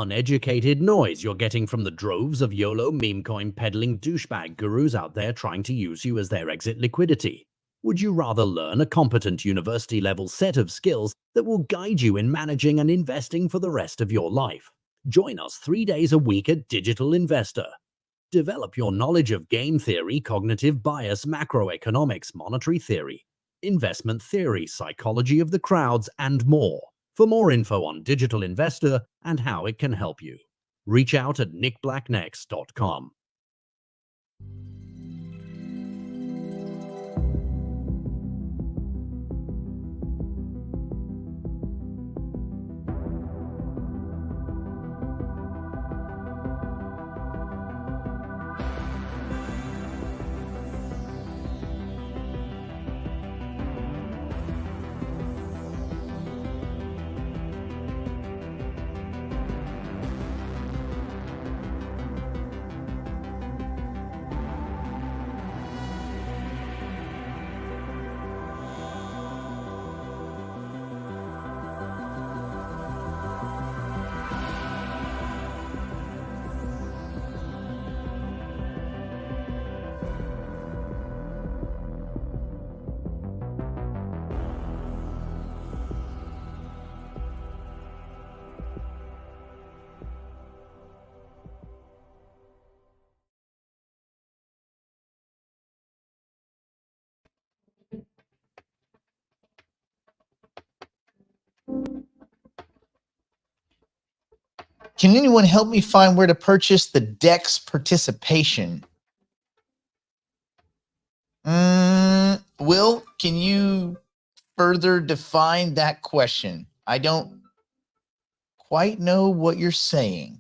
uneducated noise you're getting from the droves of YOLO meme coin peddling douchebag gurus out there trying to use you as their exit liquidity? Would you rather learn a competent university-level set of skills that will guide you in managing and investing for the rest of your life? Join us 3 days a week at Digital Investor. Develop your knowledge of game theory, cognitive bias, macroeconomics, monetary theory, investment theory, psychology of the crowds, and more. For more info on Digital Investor and how it can help you, reach out at nickblacknext.com. Can anyone help me find where to purchase the DEX participation? Will, can you further define that question? I don't quite know what you're saying.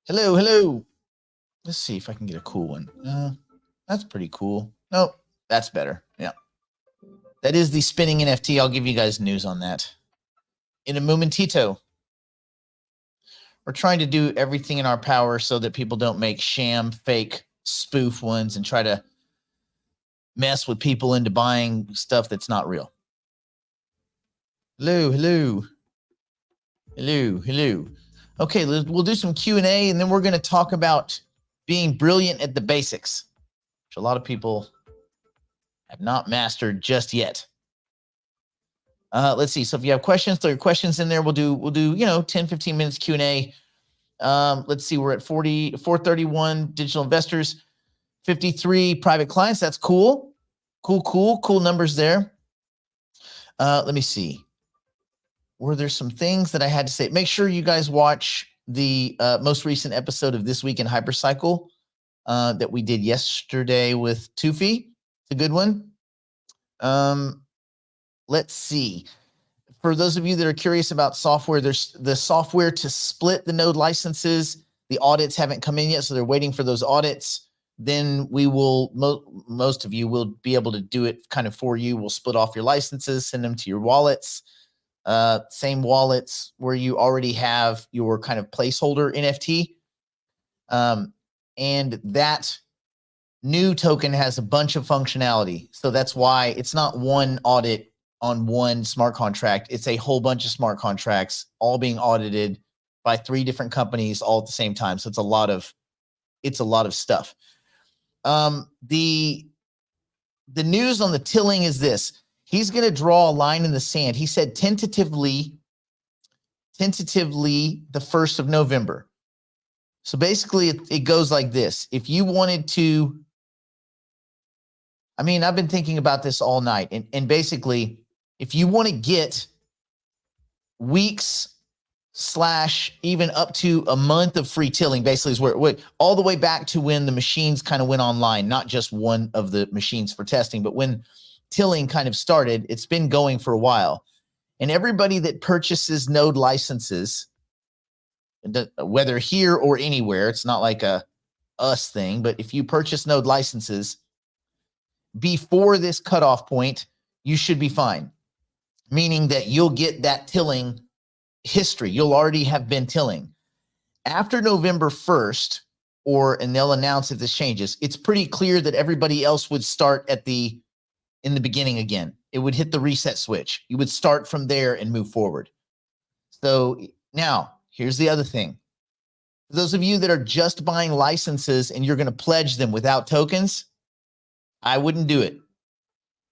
Hello, hello. Let's see if I can get a cool one. That's pretty cool. Nope, that's better. Yeah. That is the spinning NFT. I'll give you guys news on that in a momentito. We're trying to do everything in our power so that people don't make sham, fake, spoof ones and try to mess with people into buying stuff that's not real. Hello, hello. Hello, hello. Okay, we'll do some Q&A, and then we're going to talk about being brilliant at the basics, which a lot of people have not mastered just yet. Let's see. So if you have questions, throw your questions in there. We'll do 10, 15 minutes Q&A. Let's see. We're at 431 digital investors, 53 private clients. That's cool. Cool numbers there. Let me see. Were there some things that I had to say? Make sure you guys watch the most recent episode of This Week in Hypercycle that we did yesterday with Tufi. It's a good one. Let's see. For those of you that are curious about software, there's the software to split the node licenses. The audits haven't come in yet, so they're waiting for those audits. Then we will, most of you will be able to do it kind of for you. We'll split off your licenses, send them to your wallets. Same wallets where you already have your kind of placeholder NFT. And that new token has a bunch of functionality. So that's why it's not one audit on one smart contract. It's a whole bunch of smart contracts all being audited by 3 different companies all at the same time. So it's a lot of stuff. The news on the tilling is this. He's going to draw a line in the sand. He said tentatively the 1st of November. So basically it goes like this. If you wanted to, I've been thinking about this all night, and basically if you want to get weeks / even up to a month of free tilling, basically is where all the way back to when the machines kind of went online, not just one of the machines for testing, but when tilling kind of started. It's been going for a while. And everybody that purchases node licenses, whether here or anywhere, it's not like a us thing, but if you purchase node licenses before this cutoff point, you should be fine. Meaning that you'll get that tilling history. You'll already have been tilling. After November 1st, and they'll announce if this changes, it's pretty clear that everybody else would start in the beginning again. It would hit the reset switch. You would start from there and move forward. So Now, here's the other thing. For those of you that are just buying licenses and you're going to pledge them without tokens, I wouldn't do it.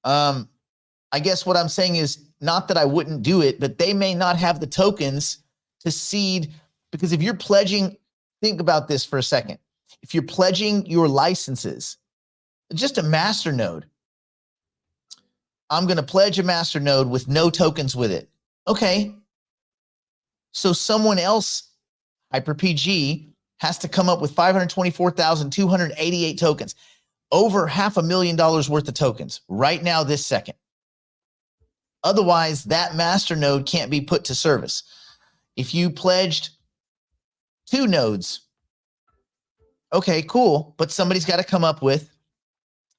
I guess what I'm saying is not that I wouldn't do it, but they may not have the tokens to seed, because if you're pledging, think about this for a second. If you're pledging your licenses, just a master node, I'm going to pledge a master node with no tokens with it. Okay. So someone else, HyperPG, has to come up with 524,288 tokens, over $500,000 worth of tokens right now, this second. Otherwise, that master node can't be put to service. If you pledged 2 nodes, okay, cool, but somebody's got to come up with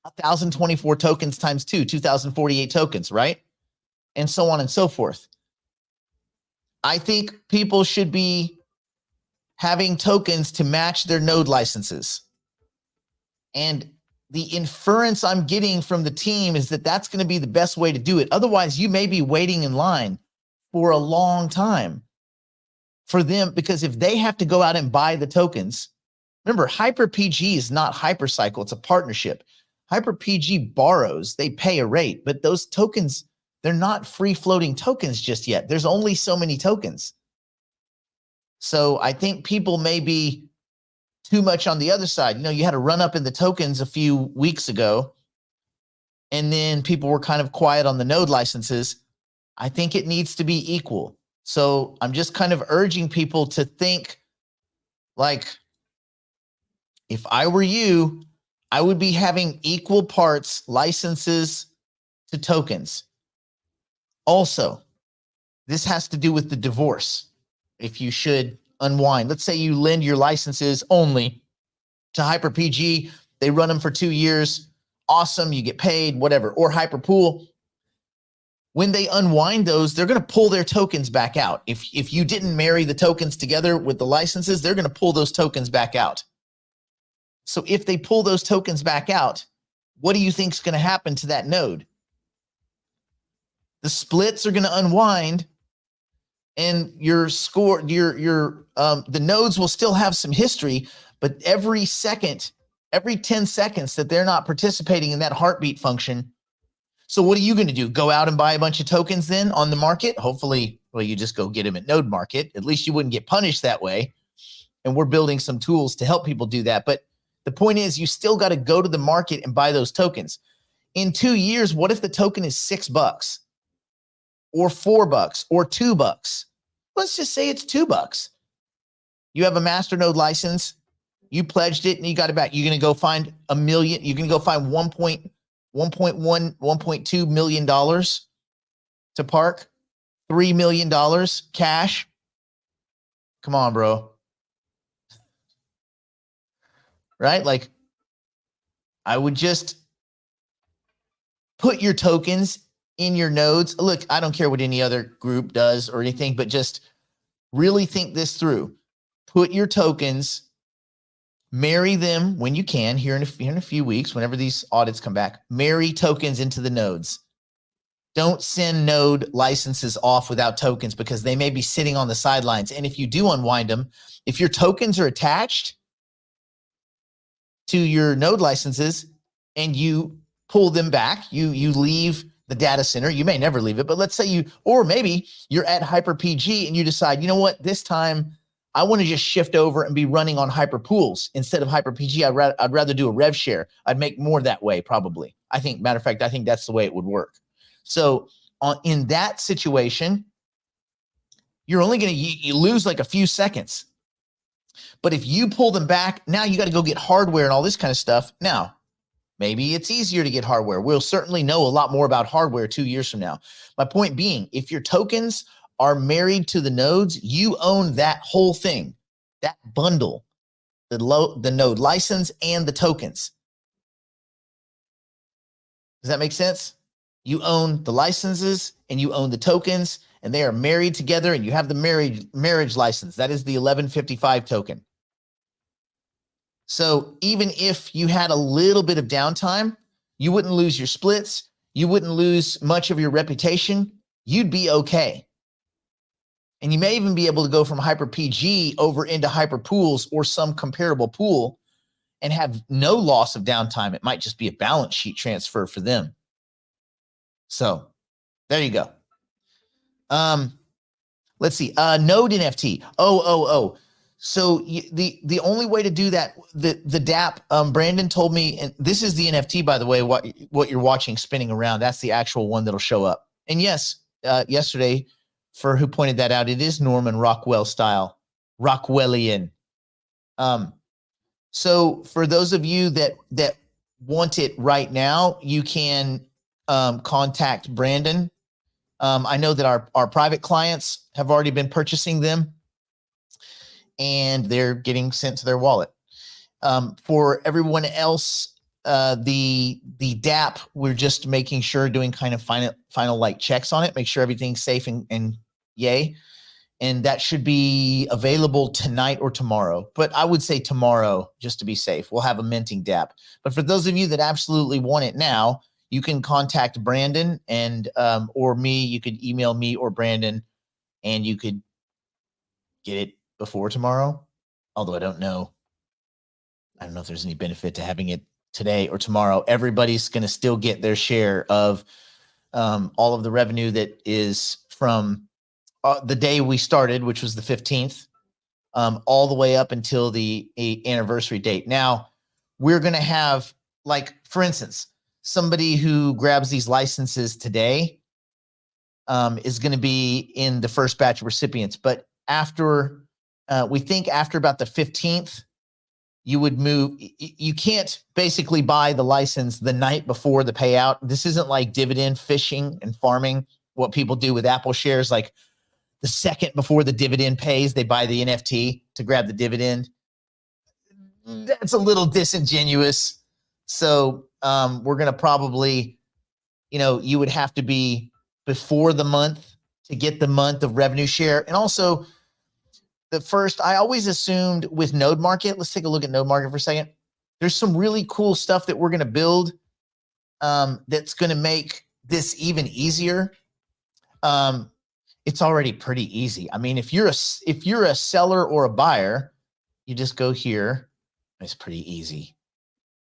1,024 tokens times 2, 2,048 tokens, right? And so on and so forth. I think people should be having tokens to match their node licenses. And the inference I'm getting from the team is that that's going to be the best way to do it. Otherwise, you may be waiting in line for a long time for them, because if they have to go out and buy the tokens, remember, HyperPG is not Hypercycle. It's a partnership. HyperPG borrows, they pay a rate, but those tokens, they're not free floating tokens just yet. There's only so many tokens. So I think people may be too much on the other side. You know, you had a run up in the tokens a few weeks ago, and then people were kind of quiet on the node licenses. I think it needs to be equal. So I'm just kind of urging people to think like, if I were you, I would be having equal parts licenses to tokens. Also, this has to do with the divorce. If you should unwind, let's say you lend your licenses only to HyperPG, they run them for 2 years. Awesome, you get paid, whatever. Or Hyperpool. When they unwind those, they're going to pull their tokens back out. If you didn't marry the tokens together with the licenses, they're going to pull those tokens back out. So if they pull those tokens back out, what do you think is going to happen to that node? The splits are going to unwind, and your score, the nodes will still have some history, but every 10 seconds that they're not participating in that heartbeat function. So what are you going to do? Go out and buy a bunch of tokens then on the market? Hopefully, well, you just go get them at node market. At least you wouldn't get punished that way. And we're building some tools to help people do that. But the point is, you still got to go to the market and buy those tokens. In 2 years, what if the token is $6 or $4 or $2? Let's just say it's $2. You have a master-node license, you pledged it, and you got it back. You're going to go find $1 million. You're going to go find $1.2 million to park, $3 million cash. Come on, bro. Right? Like, I would just put your tokens in your nodes. Look, I don't care what any other group does or anything, but just really think this through. Put your tokens, marry them when you can, here in a few weeks, whenever these audits come back, marry tokens into the nodes. Don't send node licenses off without tokens, because they may be sitting on the sidelines. And if you do unwind them, if your tokens are attached to your node licenses and you pull them back, you leave the data center. You may never leave it, but let's say or maybe you're at HyperPG and you decide, you know what, this time I want to just shift over and be running on Hyperpools instead of HyperPG. I'd rather do a rev share. I'd make more that way, probably. Matter of fact, I think that's the way it would work. So in that situation, you're only going to lose like a few seconds. But if you pull them back, now you got to go get hardware and all this kind of stuff. Now, maybe it's easier to get hardware. We'll certainly know a lot more about hardware 2 years from now. My point being, if your tokens are married to the nodes, you own that whole thing, that bundle, the node license and the tokens. Does that make sense? You own the licenses and you own the tokens, and they are married together, and you have the marriage license. That is the 1155 token. So even if you had a little bit of downtime, you wouldn't lose your splits. You wouldn't lose much of your reputation. You'd be okay. And you may even be able to go from Hyper PG over into Hyper Pools or some comparable pool and have no loss of downtime. It might just be a balance sheet transfer for them. So there you go. Let's see. Node NFT. So the only way to do that, the DApp, Brandon told me, and this is the NFT, by the way, what you're watching spinning around. That's the actual one that'll show up. And yes, yesterday, for who pointed that out, it is Norman Rockwell style, Rockwellian. So for those of you that want it right now, you can contact Brandon. I know that our private clients have already been purchasing them, and they're getting sent to their wallet. For everyone else, the DApp, we're just making sure, doing kind of final like checks on it, make sure everything's safe and yay. And that should be available tonight or tomorrow. But I would say tomorrow, just to be safe. We'll have a minting DApp. But for those of you that absolutely want it now, you can contact Brandon and or me. You could email me or Brandon, and you could get it before tomorrow. Although I don't know if there's any benefit to having it today or tomorrow. Everybody's going to still get their share of all of the revenue that is from the day we started, which was the 15th, all the way up until the anniversary date. Now, we're going to have, like, for instance, somebody who grabs these licenses today is going to be in the first batch of recipients. But after, we think after about the 15th, you would move. You can't basically buy the license the night before the payout. This isn't like dividend fishing and farming, what people do with Apple shares, like the second before the dividend pays, they buy the NFT to grab the dividend. That's a little disingenuous. So we're going to probably, you would have to be before the month to get the month of revenue share. And also the first, I always assumed with Node Market, let's take a look at Node Market for a second. There's some really cool stuff that we're going to build that's going to make this even easier. It's already pretty easy. I mean, if you're a seller or a buyer, you just go here. It's pretty easy,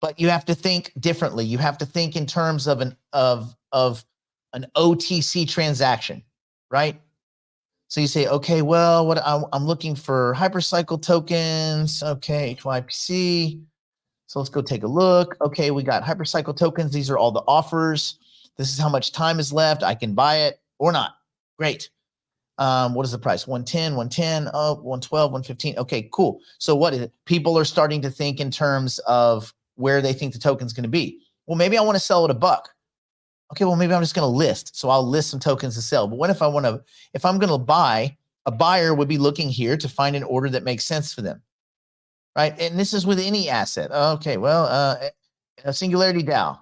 but you have to think differently. You have to think in terms of an OTC transaction, right? So you say, okay, well, I'm looking for hypercycle tokens. Okay, HYPC. So let's go take a look. Okay, we got hypercycle tokens. These are all the offers. This is how much time is left. I can buy it or not. Great. What is the price? 110, 112, 115. Okay, cool. So what is it? People are starting to think in terms of where they think the token's going to be. Well, maybe I want to sell it $1. Okay, well, maybe I'm just going to list. So I'll list some tokens to sell. But what if if I'm going to buy, a buyer would be looking here to find an order that makes sense for them, right? And this is with any asset. Okay, well, Singularity DAO.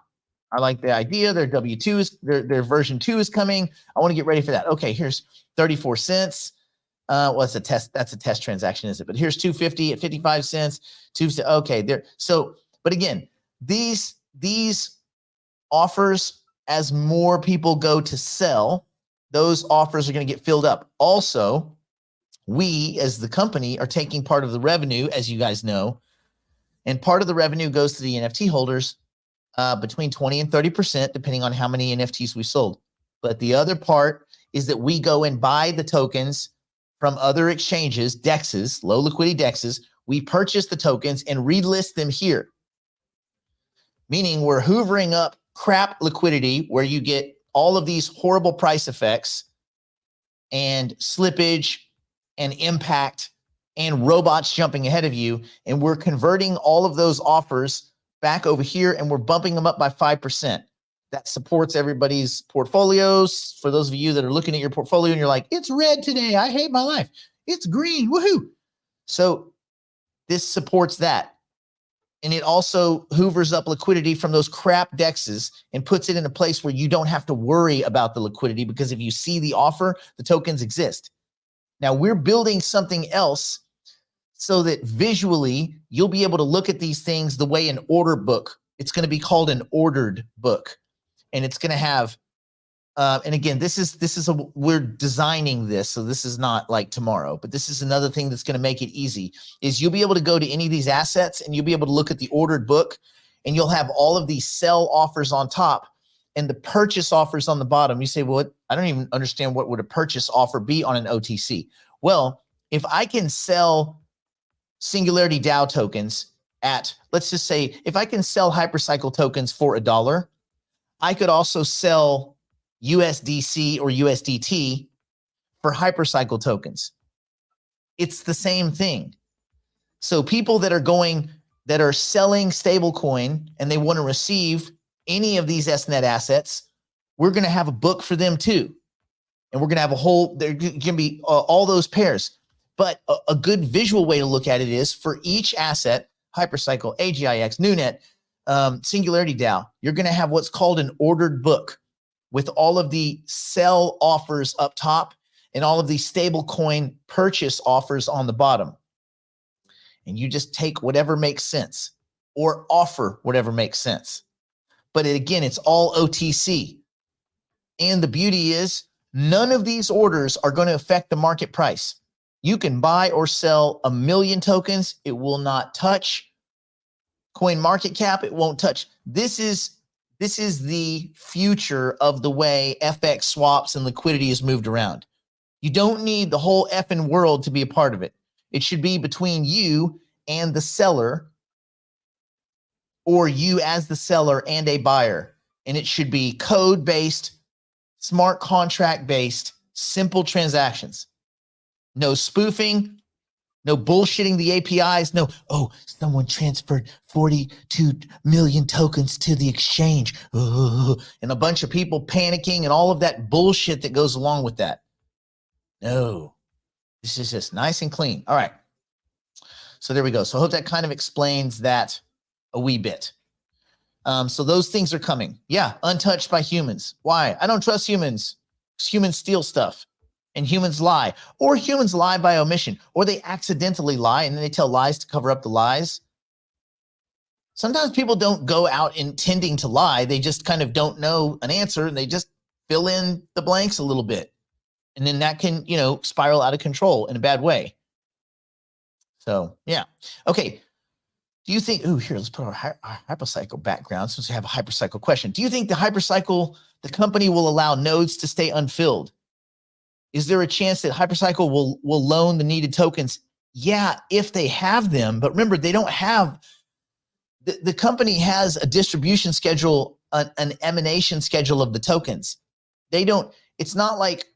I like the idea. Their W2 is, their version 2 is coming. I want to get ready for that. Okay, here's 34 cents. Well, it's a test. That's a test transaction, is it? But here's 250 at 55 cents. Okay, there. So, but again, these offers, as more people go to sell, those offers are going to get filled up. Also, we as the company are taking part of the revenue, as you guys know, and part of the revenue goes to the NFT holders, between 20 and 30%, depending on how many NFTs we sold. But the other part is that we go and buy the tokens from other exchanges, DEXs, low liquidity DEXs. We purchase the tokens and relist them here, meaning we're hoovering up crap liquidity where you get all of these horrible price effects and slippage and impact and robots jumping ahead of you. And we're converting all of those offers back over here, and we're bumping them up by 5%. That supports everybody's portfolios. For those of you that are looking at your portfolio and you're like, it's red today, I hate my life. It's green, woohoo. So this supports that. And it also hoovers up liquidity from those crap DEXs and puts it in a place where you don't have to worry about the liquidity, because if you see the offer, the tokens exist. Now we're building something else so that visually you'll be able to look at these things the way an order book. It's going to be called an ordered book. And it's going to have And again, we're designing this, so this is not like tomorrow, but this is another thing that's going to make it easy. Is you'll be able to go to any of these assets and you'll be able to look at the ordered book, and you'll have all of these sell offers on top and the purchase offers on the bottom. You say, well, I don't even understand what would a purchase offer be on an OTC. Well, if I can sell Singularity DAO tokens at, let's just say, if I can sell Hypercycle tokens for $1, I could also sell USDC or USDT for Hypercycle tokens. It's the same thing. So people that are selling stablecoin and they want to receive any of these SNet assets, we're going to have a book for them too. And we're going to have there going to be all those pairs. But a good visual way to look at it is for each asset, Hypercycle, AGIX, NewNet, Singularity DAO, you're going to have what's called an ordered book with all of the sell offers up top and all of the stablecoin purchase offers on the bottom. And you just take whatever makes sense or offer whatever makes sense. But again, it's all OTC. And the beauty is none of these orders are going to affect the market price. You can buy or sell 1 million tokens. It will not touch coin market cap. It won't touch. This is the future of the way FX swaps and liquidity is moved around. You don't need the whole effing world to be a part of it. It should be between you and the seller, or you as the seller and a buyer. And it should be code-based, smart contract-based, simple transactions. No spoofing, no bullshitting the APIs, no, oh, someone transferred 42 million tokens to the exchange, and a bunch of people panicking and all of that bullshit that goes along with that. No, this is just nice and clean. All right. So there we go. So I hope that kind of explains that a wee bit. So those things are coming. Yeah, untouched by humans. Why? I don't trust humans. Humans steal stuff and humans lie, or humans lie by omission, or they accidentally lie and then they tell lies to cover up the lies. Sometimes people don't go out intending to lie. They just kind of don't know an answer and they just fill in the blanks a little bit. And then that can, spiral out of control in a bad way. So, yeah. Okay. Do you think, here, let's put our Hypercycle background since we have a Hypercycle question. Do you think the company will allow nodes to stay unfilled? Is there a chance that Hypercycle will loan the needed tokens? Yeah, if they have them. But remember, they don't have, the company has a distribution schedule, an emanation schedule of the tokens. It's not like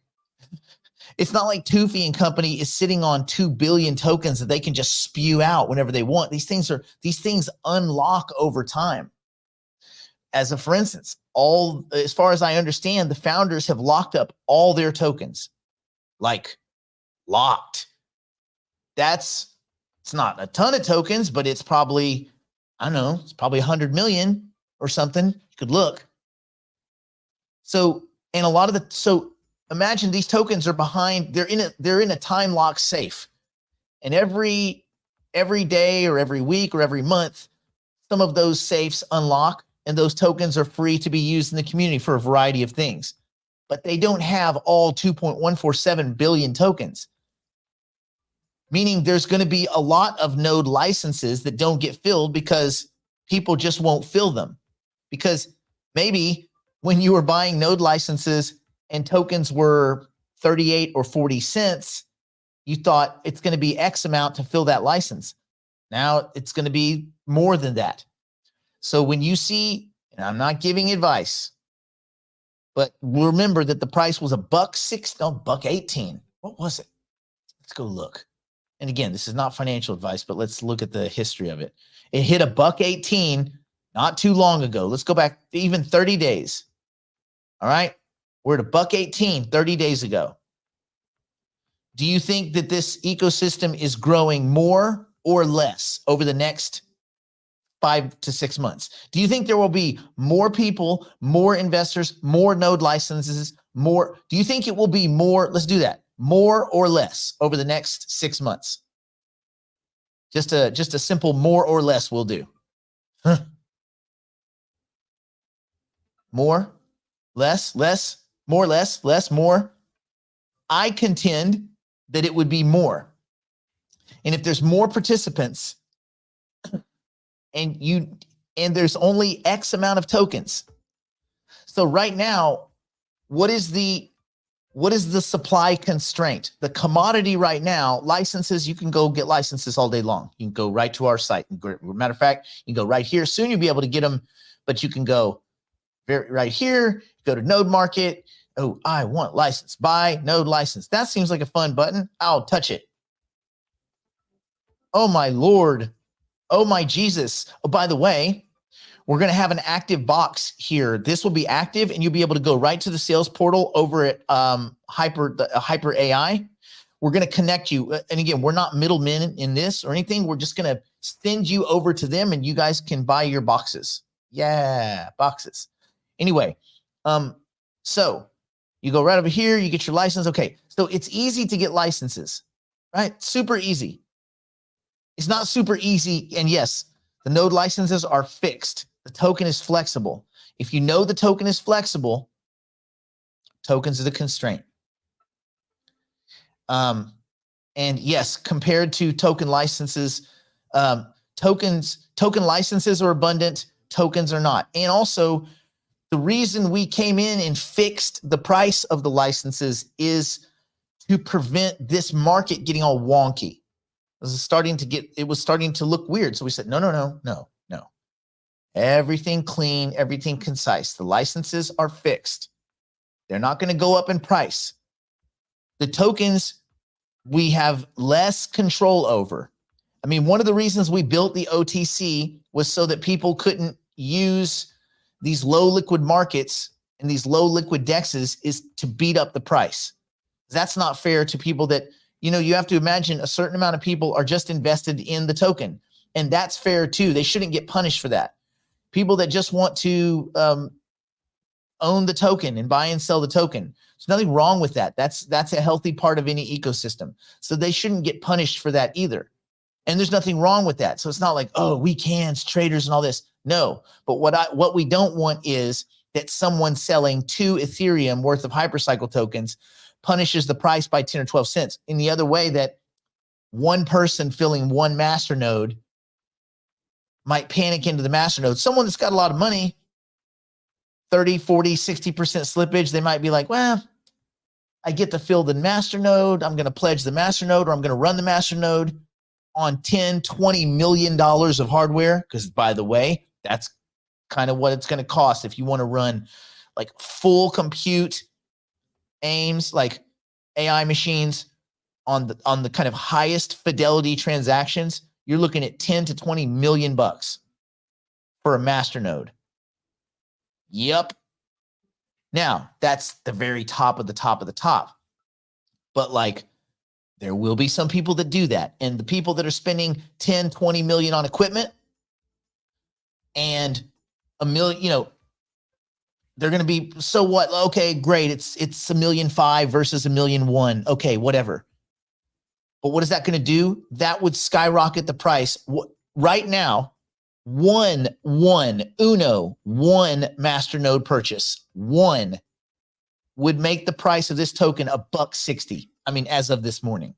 Tufi and company is sitting on 2 billion tokens that they can just spew out whenever they want. These things unlock over time. For instance, as far as I understand, the founders have locked up all their tokens. Like locked. It's not a ton of tokens, but it's probably, I don't know, it's probably 100 million or something. You could look. So, and imagine these tokens are behind, they're in a time lock safe. And every day or every week or every month, some of those safes unlock and those tokens are free to be used in the community for a variety of things. But they don't have all 2.147 billion tokens. Meaning there's going to be a lot of node licenses that don't get filled because people just won't fill them. Because maybe when you were buying node licenses and tokens were 38 or 40 cents, you thought it's going to be X amount to fill that license. Now it's going to be more than that. So when you see, and I'm not giving advice, but remember that the price was $1.18. What was it? Let's go look. And again, this is not financial advice, but let's look at the history of it. It hit $1.18 not too long ago. Let's go back even 30 days. All right. We're at $1.18 30 days ago. Do you think that this ecosystem is growing more or less over the next 5 to 6 months? Do you think there will be more people, more investors, more node licenses, more? Do you think it will be more? Let's do that. More or less over the next 6 months? Just a simple more or less will do. More, less, More, less, less, more. I contend that it would be more. And if there's more participants and there's only X amount of tokens. So right now, what is the supply constraint? The commodity right now, licenses, you can go get licenses all day long. You can go right to our site. Matter of fact, you can go right here. Soon you'll be able to get them, but you can go right here, go to Node Market. Oh, I want license. Buy Node license. That seems like a fun button. I'll touch it. Oh my Lord. Oh my Jesus. Oh, by the way, we're going to have an active box here. This will be active and you'll be able to go right to the sales portal over at Hyper AI. We're going to connect you. And again, we're not middlemen in this or anything. We're just going to send you over to them and you guys can buy your boxes. Yeah, boxes. Anyway, so you go right over here, you get your license. Okay, so it's easy to get licenses, right? Super easy. It's not super easy. And yes, the node licenses are fixed. The token is flexible. If you know the token is flexible, tokens are the constraint. And yes, compared to token licenses, token licenses are abundant, tokens are not. And also, the reason we came in and fixed the price of the licenses is to prevent this market getting all wonky. It was starting to look weird. So we said, no. Everything clean, everything concise. The licenses are fixed. They're not going to go up in price. The tokens, we have less control over. I mean, one of the reasons we built the OTC was so that people couldn't use these low liquid markets and these low liquid dexes is to beat up the price. That's not fair to people that, you have to imagine a certain amount of people are just invested in the token. And that's fair too. They shouldn't get punished for that. People that just want to own the token and buy and sell the token. There's nothing wrong with that. That's a healthy part of any ecosystem. So they shouldn't get punished for that either. And there's nothing wrong with that. So it's not like, oh, weekends, traders and all this. No, but what we don't want is that someone selling 2 Ethereum worth of hypercycle tokens punishes the price by 10 or 12 cents. In the other way, that one person filling one masternode might panic into the masternode. Someone that's got a lot of money, 30, 40, 60% slippage, they might be like, well, I get to fill the masternode. I'm going to pledge the masternode, or I'm going to run the masternode on 10, $20 million of hardware. Because by the way, that's kind of what it's going to cost if you want to run like full compute AIMs, like AI machines on the kind of highest fidelity transactions. You're looking at 10 to 20 million bucks for a masternode. Yep. Now, that's the very top of the top of the top. But like, there will be some people that do that. And the people that are spending 10, 20 million on equipment and $1 million, they're going to be, so what? Okay, great. It's $1.5 million versus $1.1 million. Okay, whatever. But what is that going to do? That would skyrocket the price. Right now, one masternode purchase, one would make the price of this token $1.60. I mean, as of this morning,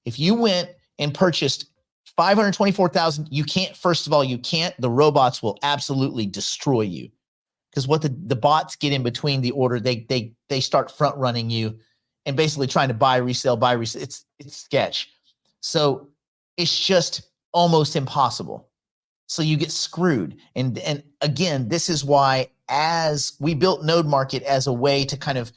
if you went and purchased 524,000, you can't, first of all, the robots will absolutely destroy you. Because what the bots get in between the order, they start front running you and basically trying to buy, resell. It's sketch. So it's just almost impossible. So you get screwed. And again, this is why, as we built Node Market as a way to kind of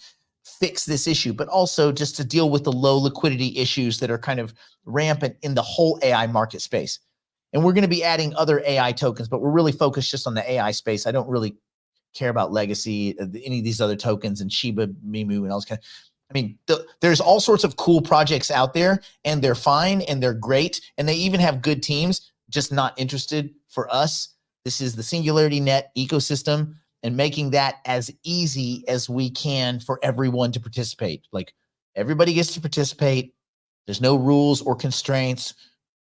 fix this issue, but also just to deal with the low liquidity issues that are kind of rampant in the whole AI market space. And we're going to be adding other AI tokens, but we're really focused just on the AI space. I don't really care about legacy, any of these other tokens and Shiba, Mimu, and all this kind of. I mean, there's all sorts of cool projects out there, and they're fine and they're great, and they even have good teams, just not interested for us. This is the Singularity Net ecosystem, and making that as easy as we can for everyone to participate. Like, everybody gets to participate. There's no rules or constraints.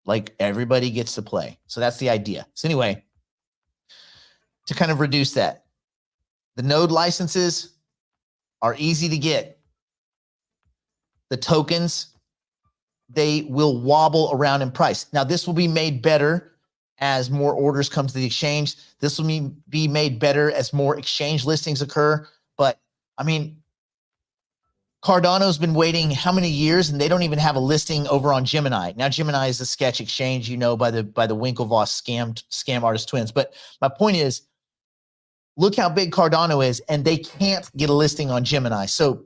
Like, everybody gets to play. So that's the idea. So anyway, to kind of reduce that, the node licenses, are easy to get. The tokens, they will wobble around in price. Now, this will be made better as more orders come to the exchange. This will be made better as more exchange listings occur. But I mean, Cardano's been waiting how many years, and they don't even have a listing over on Gemini. Now, Gemini is a sketch exchange, by the Winklevoss scam artist twins. But my point is, look how big Cardano is, and they can't get a listing on Gemini. So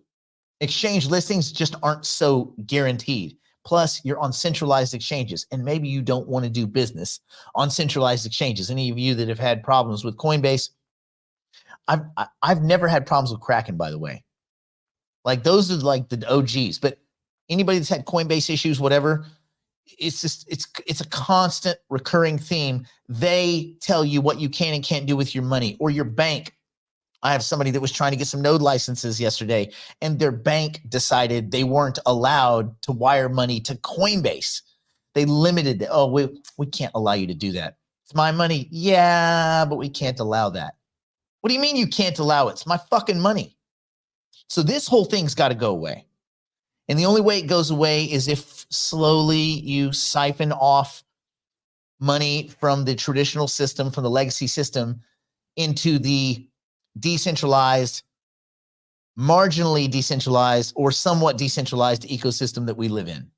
exchange listings just aren't so guaranteed. Plus, you're on centralized exchanges, and maybe you don't want to do business on centralized exchanges. Any of you that have had problems with Coinbase, I've never had problems with Kraken, by the way. Like, those are like the OGs. But anybody that's had Coinbase issues, whatever, it's just it's a constant recurring theme. They tell you what you can and can't do with your money, or your bank. I have somebody that was trying to get some node licenses yesterday, and their bank decided they weren't allowed to wire money to Coinbase. They limited it. Oh, we can't allow you to do that. It's my money. Yeah, but we can't allow that. What do you mean you can't allow it? It's my fucking money. So this whole thing's got to go away. And the only way it goes away is if slowly you siphon off money from the traditional system, from the legacy system, into the decentralized, marginally decentralized, or somewhat decentralized ecosystem that we live in.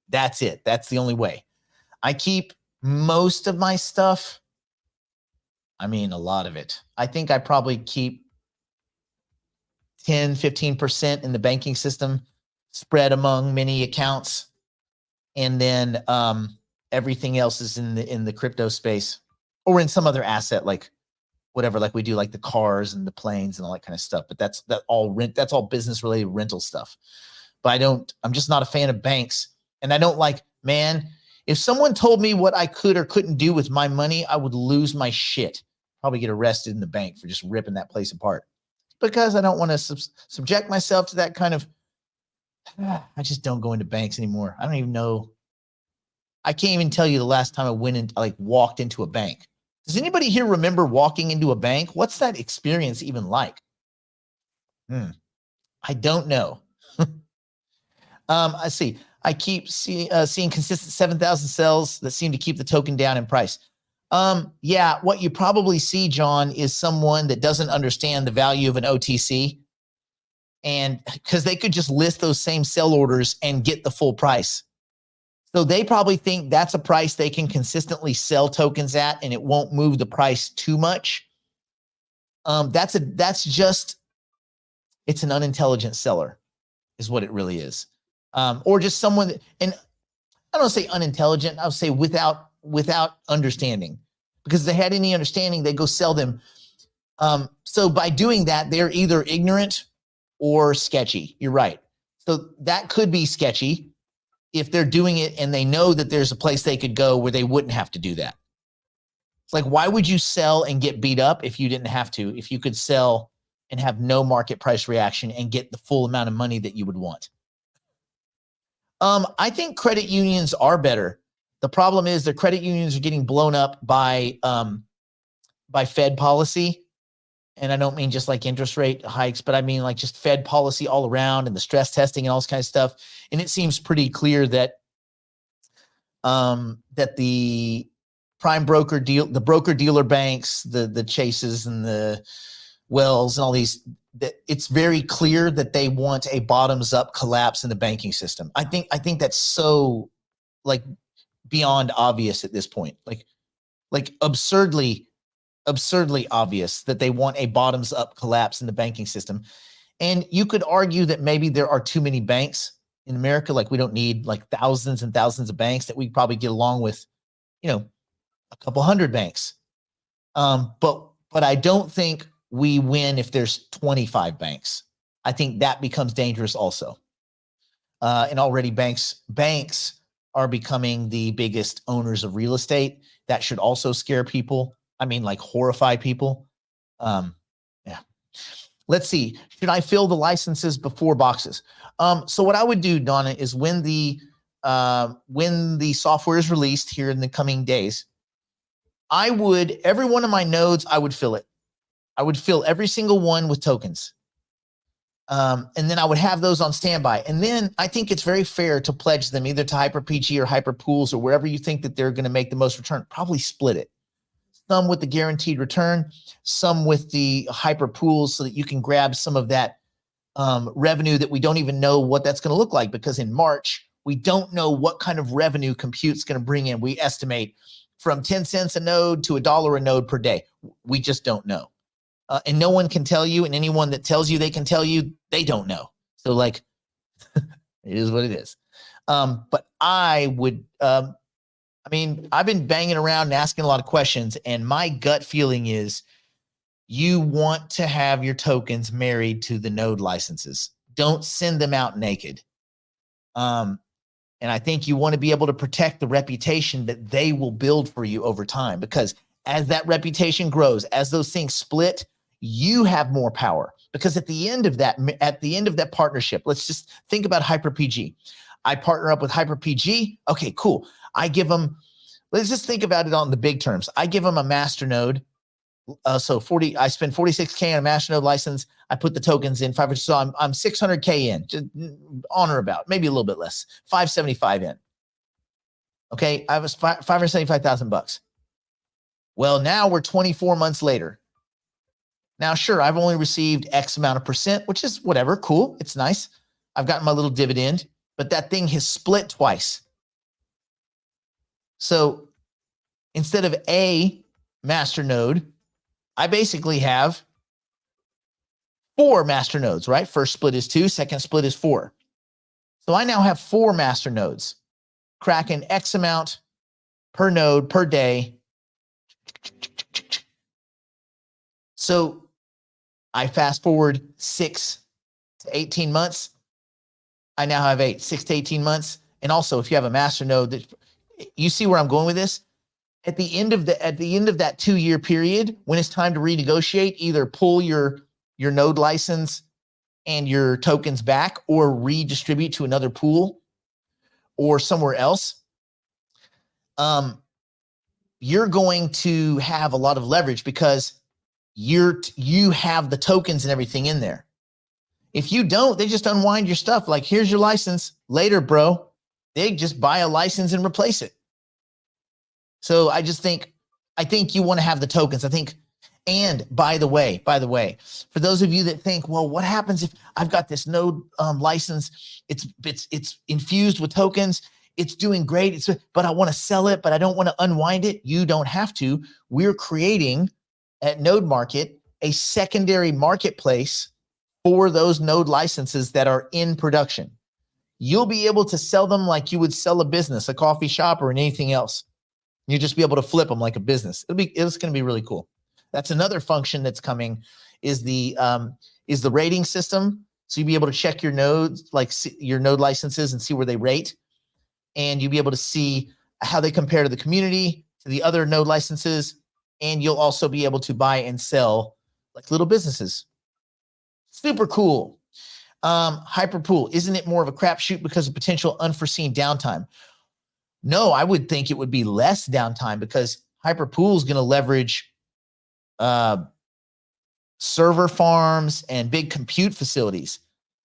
That's it. That's the only way. I keep most of my stuff. I mean, a lot of it. I think I probably keep 10, 15% in the banking system, spread among many accounts. And then everything else is in the crypto space, or in some other asset, like whatever, like we do, like the cars and the planes and all that kind of stuff. But that's all business related rental stuff. But I'm just not a fan of banks. And I don't like, man, if someone told me what I could or couldn't do with my money, I would lose my shit. Probably get arrested in the bank for just ripping that place apart. Because I don't want to subject myself to that kind of, I just don't go into banks anymore. I don't even know. I can't even tell you the last time I went and walked into a bank. Does anybody here remember walking into a bank? What's that experience even like? I don't know. I see. I keep seeing consistent 7,000 cells that seem to keep the token down in price. Yeah, what you probably see, John, is someone that doesn't understand the value of an OTC, and because they could just list those same sell orders and get the full price. So they probably think that's a price they can consistently sell tokens at, and it won't move the price too much. It's an unintelligent seller is what it really is. Or just someone that, and I don't say unintelligent, I would say without understanding, because if they had any understanding, they go sell them. So by doing that, they're either ignorant or sketchy. You're right. So that could be sketchy if they're doing it and they know that there's a place they could go where they wouldn't have to do that. It's like, why would you sell and get beat up if you didn't have to, if you could sell and have no market price reaction and get the full amount of money that you would want? I think credit unions are better. The problem is the credit unions are getting blown up by Fed policy. And I don't mean just like interest rate hikes, but I mean like just Fed policy all around and the stress testing and all this kind of stuff. And it seems pretty clear that that the prime broker deal, the broker dealer banks, the Chases and the Wells and all these, that it's very clear that they want a bottoms up collapse in the banking system. I think that's so like beyond obvious at this point, like absurdly obvious that they want a bottoms up collapse in the banking system. And you could argue that maybe there are too many banks in America. Like, we don't need like thousands and thousands of banks, that we probably get along with, a couple hundred banks. But I don't think we win if there's 25 banks. I think that becomes dangerous also. And already banks are becoming the biggest owners of real estate. That should also scare people. I mean, like, horrify people. Yeah. Let's see. Should I fill the licenses before boxes? So what I would do, Donna, is when the software is released here in the coming days, every one of my nodes, I would fill it. I would fill every single one with tokens. And then I would have those on standby. And then I think it's very fair to pledge them either to HyperPG or HyperPools or wherever you think that they're going to make the most return. Probably split it. Some with the guaranteed return, some with the HyperPools, so that you can grab some of that revenue that we don't even know what that's going to look like, because in March, we don't know what kind of revenue compute's going to bring in. We estimate from 10 cents a node to $1 a node per day. We just don't know. And no one can tell you, and anyone that tells you they can tell you, they don't know. So like, it is what it is. But I would, I mean, I've been banging around and asking a lot of questions, and my gut feeling is you want to have your tokens married to the node licenses. Don't send them out naked. And I think you want to be able to protect the reputation that they will build for you over time, because as that reputation grows, as those things split, you have more power. Because at the end of that partnership, let's just think about HyperPG. I partner up with HyperPG. Okay, cool. I give them, let's just think about it on the big terms. I give them a master node. So I spend 46K on a master node license. I put the tokens in 500. So I'm 600K in, just on or about, maybe a little bit less, 575 in. Okay. I have $575,000. Well, now we're 24 months later. Now, sure, I've only received X amount of percent, which is whatever. Cool. It's nice. I've gotten my little dividend, but that thing has split twice. So instead of a master node, I basically have 4 master nodes, right? First split is 2, second split is 4. So I now have 4 master nodes, cracking X amount per node per day. So I fast forward 6 to 18 months. I now have 6 to 18 months. And also, if you have a master node, that you see where I'm going with this. At the end of that 2-year period, when it's time to renegotiate, either pull your node license and your tokens back, or redistribute to another pool or somewhere else. You're going to have a lot of leverage because you have the tokens and everything in there. If you don't, they just unwind your stuff. Like, here's your license. Later, bro. They just buy a license and replace it. So I think you want to have the tokens. And by the way, for those of you that think, well, what happens if I've got this node license? It's infused with tokens. It's doing great. But I want to sell it, but I don't want to unwind it. You don't have to. We're creating at Node Market a secondary marketplace for those node licenses that are in production. You'll be able to sell them like you would sell a business, a coffee shop, or anything else. You just be able to flip them like a business. It's going to be really cool. That's another function that's coming, is the rating system. So you'll be able to check your nodes, like your node licenses, and see where they rate. And you'll be able to see how they compare to the community, to the other node licenses. And you'll also be able to buy and sell like little businesses. Super cool. Hyperpool, isn't it more of a crapshoot because of potential unforeseen downtime? No, I would think it would be less downtime, because Hyperpool is going to leverage server farms and big compute facilities.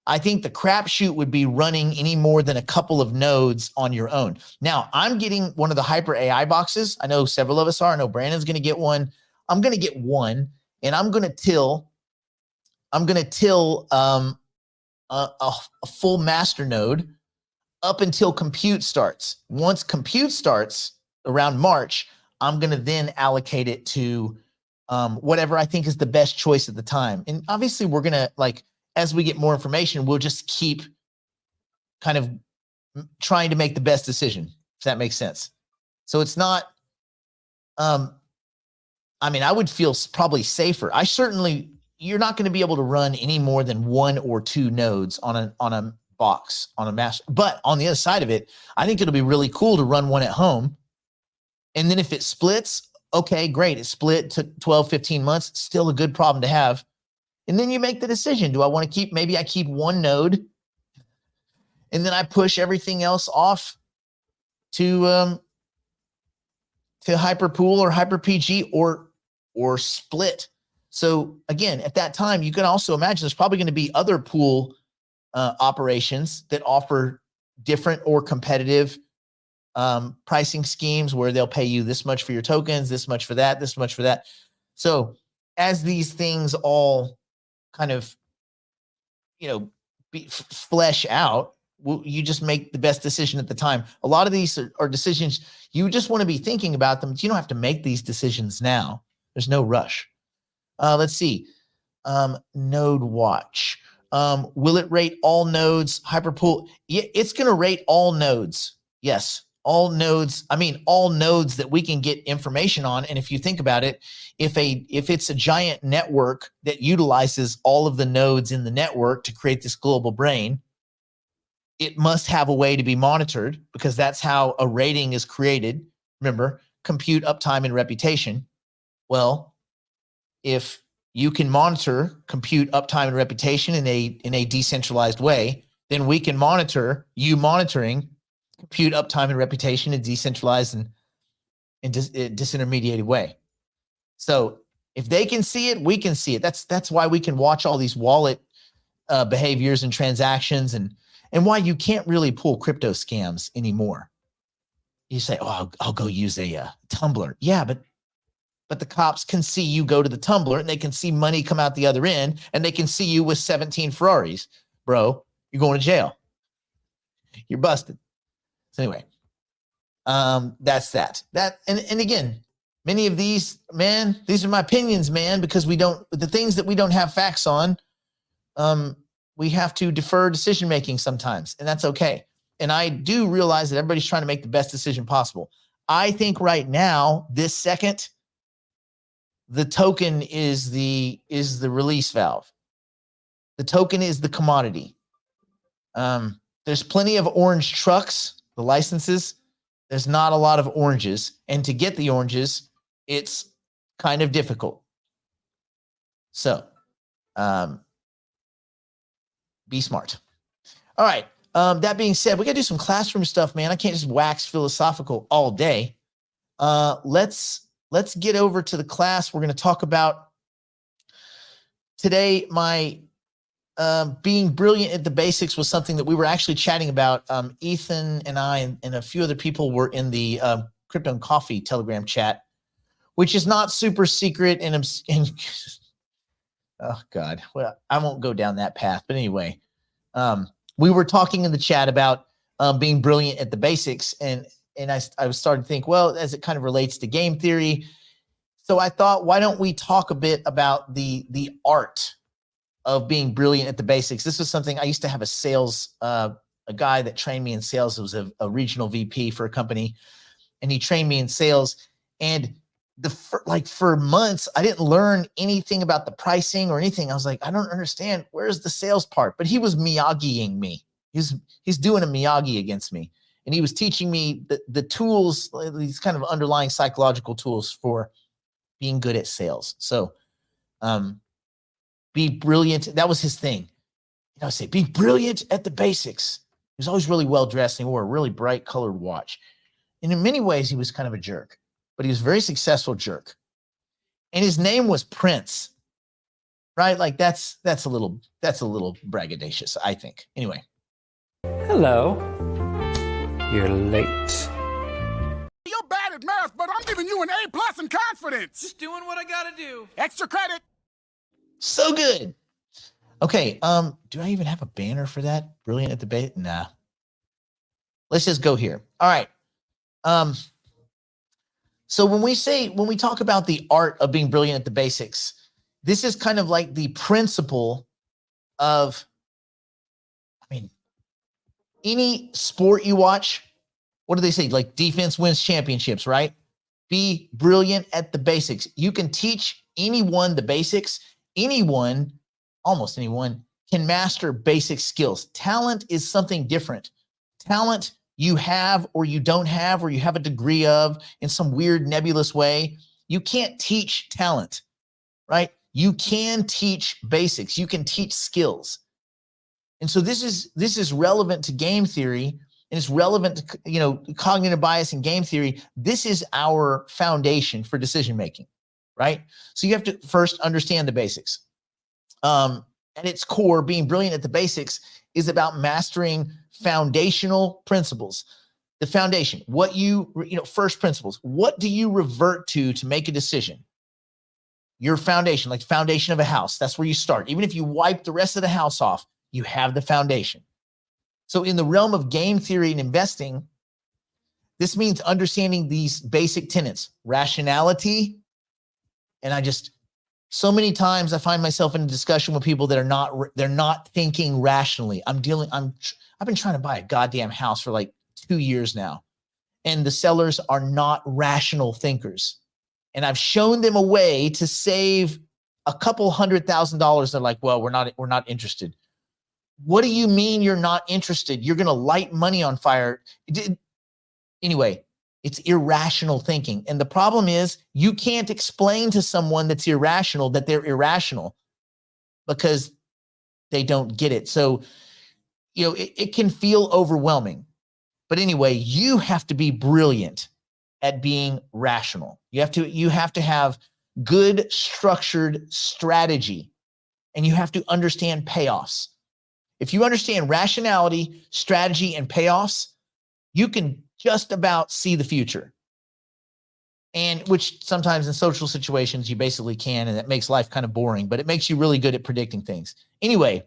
I think the crapshoot would be running any more than a couple of nodes on your own. Now, I'm getting one of the Hyper AI boxes. I know several of us are. I know Brandon's going to get one. I'm going to get one, and I'm going to till a full master node up until compute starts. Once compute starts around March, I'm going to then allocate it to whatever I think is the best choice at the time. And obviously, we're going to, like, as we get more information, we'll just keep kind of trying to make the best decision, if that makes sense. So it's not, I mean, I would feel probably safer. You're not going to be able to run any more than 1 or 2 nodes on a box, on a master. But on the other side of it, I think it'll be really cool to run one at home. And then if it splits, okay, great. It split to 12, 15 months, still a good problem to have. And then you make the decision. Do I want to keep, maybe I keep 1 node and then I push everything else off to Hyperpool or HyperPG, or split. So again, at that time, you can also imagine there's probably going to be other pool operations that offer different or competitive pricing schemes where they'll pay you this much for your tokens, this much for that, this much for that. So as these things all kind of, flesh out, you just make the best decision at the time. A lot of these are decisions you just want to be thinking about them. But you don't have to make these decisions now. There's no rush. Let's see. Node watch. Will it rate all nodes? Hyperpool. Yeah, it's going to rate all nodes. Yes. All nodes. I mean, all nodes that we can get information on. And if you think about it, if it's a giant network that utilizes all of the nodes in the network to create this global brain, it must have a way to be monitored, because that's how a rating is created. Remember, compute, uptime, and reputation. Well, if you can monitor compute, uptime, and reputation in a decentralized way, then we can monitor you monitoring compute, uptime, and reputation in decentralized and disintermediated way. So if they can see it, we can see it. That's why we can watch all these wallet behaviors and transactions, and why you can't really pull crypto scams anymore. You say, "Oh, I'll go use a Tumblr." Yeah, but the cops can see you go to the Tumblr, and they can see money come out the other end, and they can see you with 17 Ferraris. Bro, you're going to jail. You're busted. So anyway, that's that. And again, many of these, man, these are my opinions, man, because the things that we don't have facts on, we have to defer decision making sometimes, and that's okay. And I do realize that everybody's trying to make the best decision possible. I think right now, this second, the token is the release valve. The token is the commodity. There's plenty of orange trucks, the licenses. There's not a lot of oranges. And to get the oranges, it's kind of difficult. So be smart. All right. That being said, we got to do some classroom stuff, man. I can't just wax philosophical all day. Let's get over to the class. We're going to talk about today. My being brilliant at the basics was something that we were actually chatting about. Ethan and I and a few other people were in the Crypto and Coffee Telegram chat, which is not super secret. And oh God, well, I won't go down that path. But anyway, we were talking in the chat about being brilliant at the basics, and I was starting to think, well, as it kind of relates to game theory. So I thought, why don't we talk a bit about the art of being brilliant at the basics? This was something I used to have a guy that trained me in sales. It was a regional VP for a company, and he trained me in sales. And for months, I didn't learn anything about the pricing or anything. I was like, I don't understand. Where's the sales part? But he was Miyagiing me. He's doing a Miyagi against me. And he was teaching me the tools, these kind of underlying psychological tools for being good at sales. So be brilliant. That was his thing. I would say, be brilliant at the basics. He was always really well dressed, and he wore a really bright colored watch. And in many ways, he was kind of a jerk, but he was a very successful jerk. And his name was Prince, right? Like that's a little braggadocious, I think. Anyway. Hello. You're late. You're bad at math, but I'm giving you an A+ in confidence. Just doing what I gotta do. Extra credit. So good. Okay. Do I even have a banner for that? Brilliant at the base? Nah. Let's just go here. All right. So when we talk about the art of being brilliant at the basics, this is kind of like the principle of, any sport you watch, what do they say? Like, defense wins championships, right? Be brilliant at the basics. You can teach anyone the basics. Anyone, almost anyone, can master basic skills. Talent is something different. Talent you have or you don't have, or you have a degree of in some weird nebulous way. You can't teach talent, right? You can teach basics. You can teach skills. And so this is relevant to game theory, and it's relevant to cognitive bias and game theory. This is our foundation for decision making, right? So you have to first understand the basics. At its core, being brilliant at the basics is about mastering foundational principles. The foundation, first principles. What do you revert to make a decision? Your foundation, like the foundation of a house. That's where you start. Even if you wipe the rest of the house off, you have the foundation. So in the realm of game theory and investing, this means understanding these basic tenets, rationality. And so many times I find myself in a discussion with people that they're not thinking rationally. I've been trying to buy a goddamn house for like 2 years now, and the sellers are not rational thinkers. And I've shown them a way to save a couple $100,000. They're like, well, we're not interested. What do you mean you're not interested? You're going to light money on fire. Anyway, it's irrational thinking. And the problem is you can't explain to someone that's irrational that they're irrational because they don't get it. So, it can feel overwhelming. But anyway, you have to be brilliant at being rational. You have to have good structured strategy, and you have to understand payoffs. If you understand rationality, strategy, and payoffs, you can just about see the future. And which sometimes in social situations you basically can, and that makes life kind of boring, but it makes you really good at predicting things. Anyway,